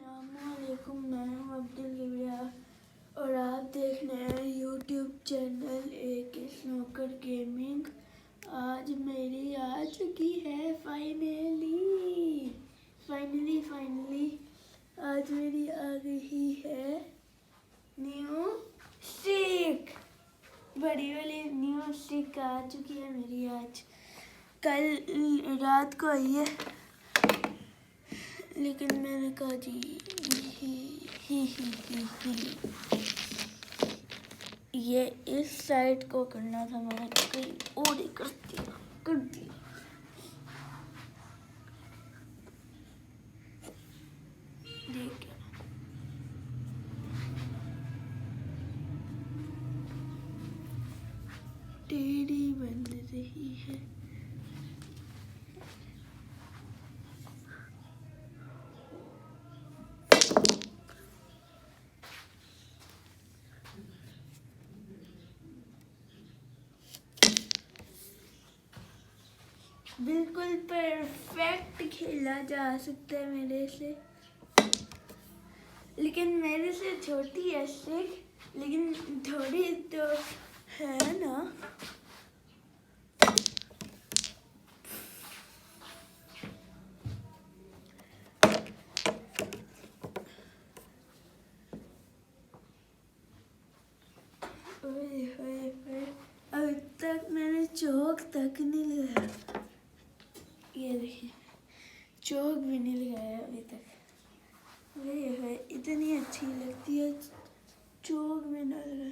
अस्सलामुअलैकुम, मैं हूँ अब्दुल किबरिया और आप देख रहे हैं यूट्यूब चैनल स्नूकर गेमिंग। आज मेरी आ चुकी है फाइनली आज मेरी आ रही है न्यू स्टिक। बड़ी वाली न्यू स्टिक आ चुकी है मेरी आज। कल रात को आई है, लेकिन मैंने कहा जी ये इस साइड को करना था, मैंने कहीं और ही कर दिया। देखिए टेढ़ी बन रही है। बिल्कुल परफेक्ट खेला जा सकता है मेरे से, लेकिन मेरे से छोटी है स्टिक, लेकिन थोड़ी तो है ना। अभी तक मैंने चौक तक नहीं लगाया, ये देखिए चौक भी नहीं लगाया अभी तक। वे इतनी अच्छी लगती है, चौक भी ना लगा।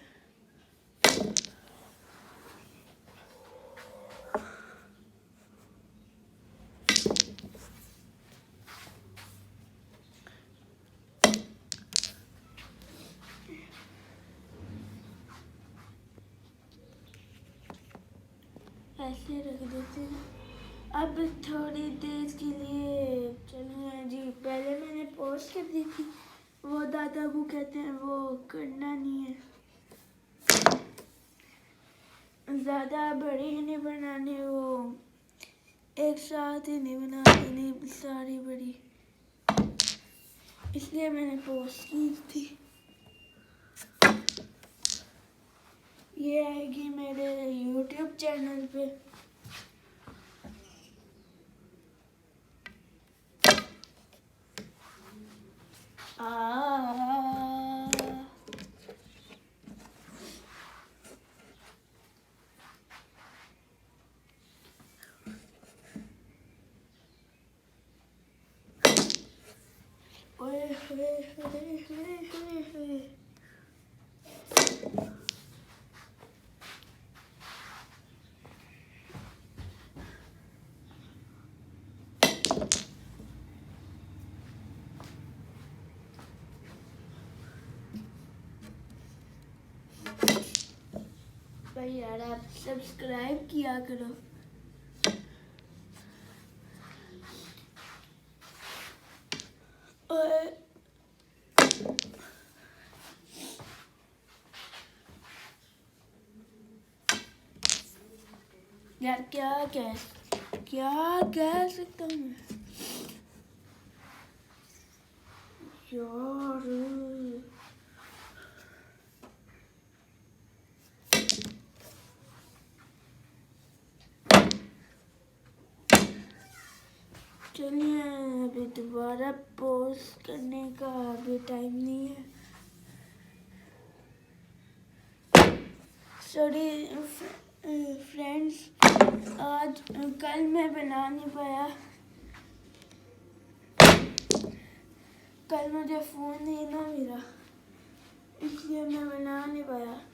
ऐसे रख देते हैं। अब थोड़ी देर के लिए चलिए जी। पहले मैंने पोस्ट कर दी थी, वो दादा वो कहते हैं वो करना नहीं है, ज़्यादा बड़े नहीं बनाने, वो एक साथ ही नहीं बनानी, नहीं सारी बड़ी, इसलिए मैंने पोस्ट की थी। ये आएगी मेरे यूट्यूब चैनल पे। भाई यार, आप सब्सक्राइब किया करो। और यार क्या कह सकता हूँ मैं यार। चलिए, अभी दोबारा पोस्ट करने का अभी टाइम नहीं है। सॉरी फ्रेंड्स, कल मैं बना नहीं पाया। कल मुझे फ़ोन नहीं ना मिला, इसलिए मैं बना नहीं पाया यार।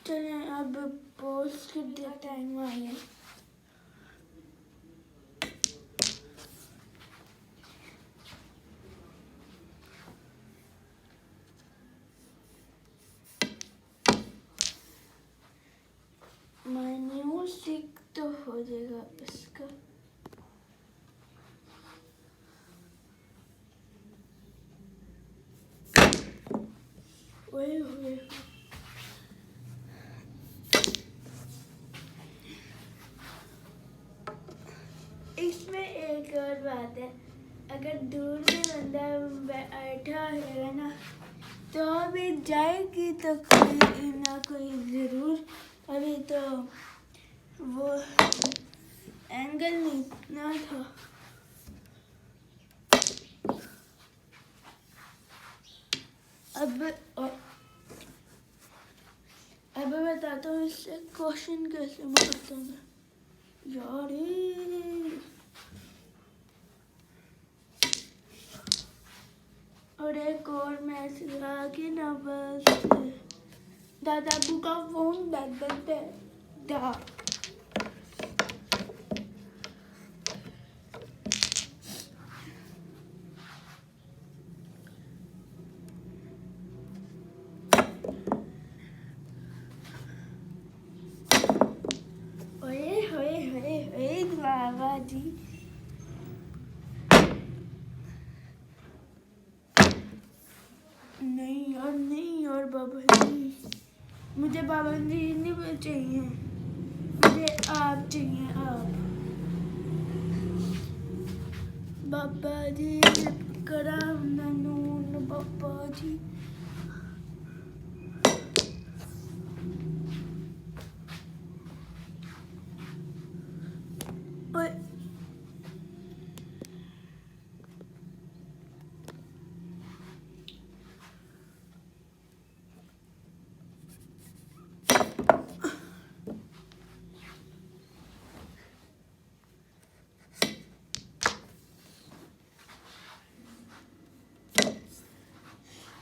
चलें, अब पोस्ट कर दिया, टाइम आ गया। न्यू स्टिक तो हो जाएगा इसका। ओए इसमें एक और बात है, अगर दूर में बंदा बैठा है ना तो अभी जाएगी तो कोई ना कोई ज़रूर। अभी तो वो एंगल नहीं ना था। अब बताता हूँ इससे क्वेश्चन कैसे मारता हूँ मैं यार। और एक और मैसेज आ गया ना, बस दादा अबू का फोन बंद है दा। ओए होए होए होए बाबा जी, नहीं और बाबा जी, मुझे बाबा जी नहीं चाहिए, मुझे आप चाहिए, आप बाबा जी करम नून बाबा जी।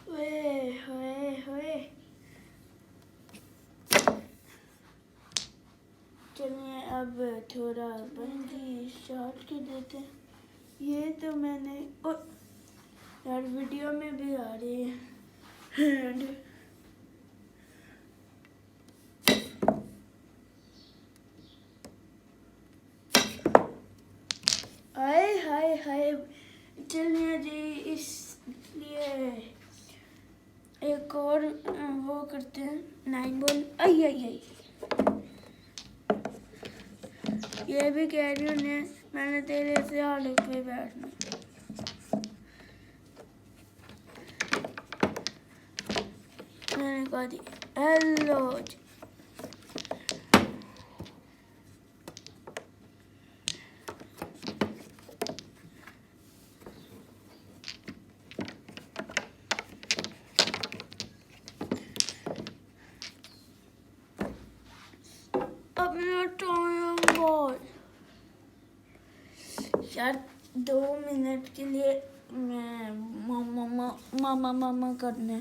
ओए होए चलिए अब थोड़ा बंदी स्टार्ट कर देते हैं। ये तो मैंने यार वीडियो में भी आ रही है। हाय चलिए जी, इसलिए एक और वो करते हैं 9 बॉल। आई ये भी कह रही हूँ मैंने तेरे से आलू पे बैठना। मैंने कहा दी हेलो जी। अपना टाइम बॉल यार 2 मिनट के लिए मैं मामा करने।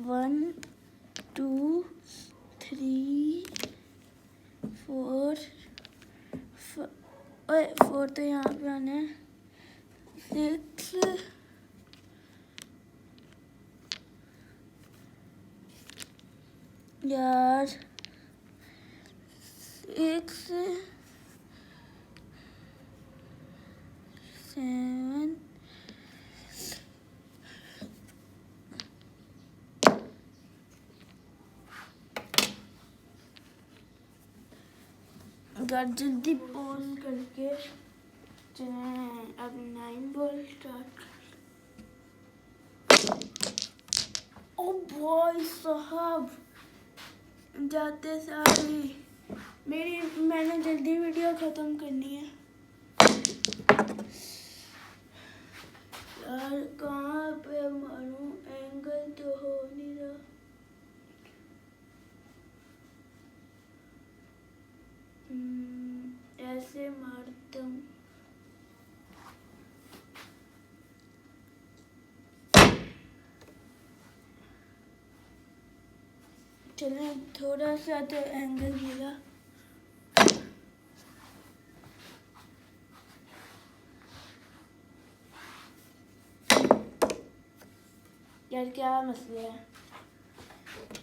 वन 2 3 4 4 तो यहाँ पे आने 6 यार 6 7 यार जल्दी बॉल करके अब 9 बॉल स्टार्ट। ओ भाई साहब जाते सारी मैंने जल्दी वीडियो ख़त्म करनी है यार। कहाँ पे मारूं, एंगल तो हो नहीं रहा। ऐसे मारता हूँ। चलो थोड़ा सा तो एंगल मिला। यार क्या मसला है,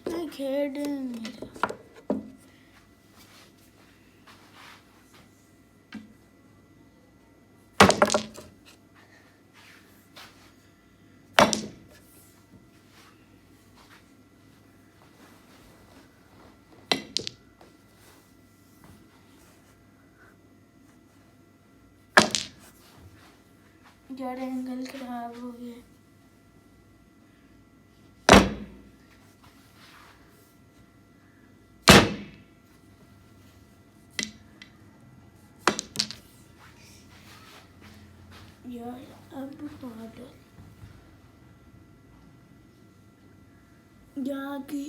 मैं खेल नहीं रहा। यार एंगल खराब हो गया। यार अब पागल यहाँ की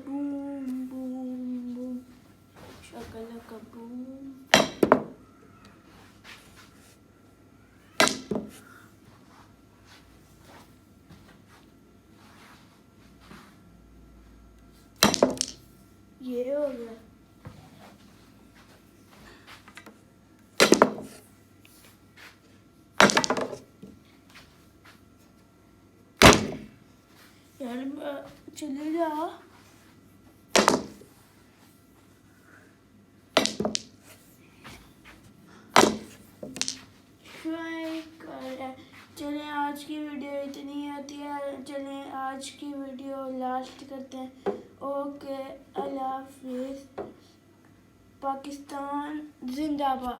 बूम बूम बूम शकलका बूम। ये हो गया। यार चले जा। चलें आज की वीडियो इतनी आती है। चलें आज की वीडियो लास्ट करते हैं। ओके, अल्लाह हाफिज़। पाकिस्तान जिंदाबाद।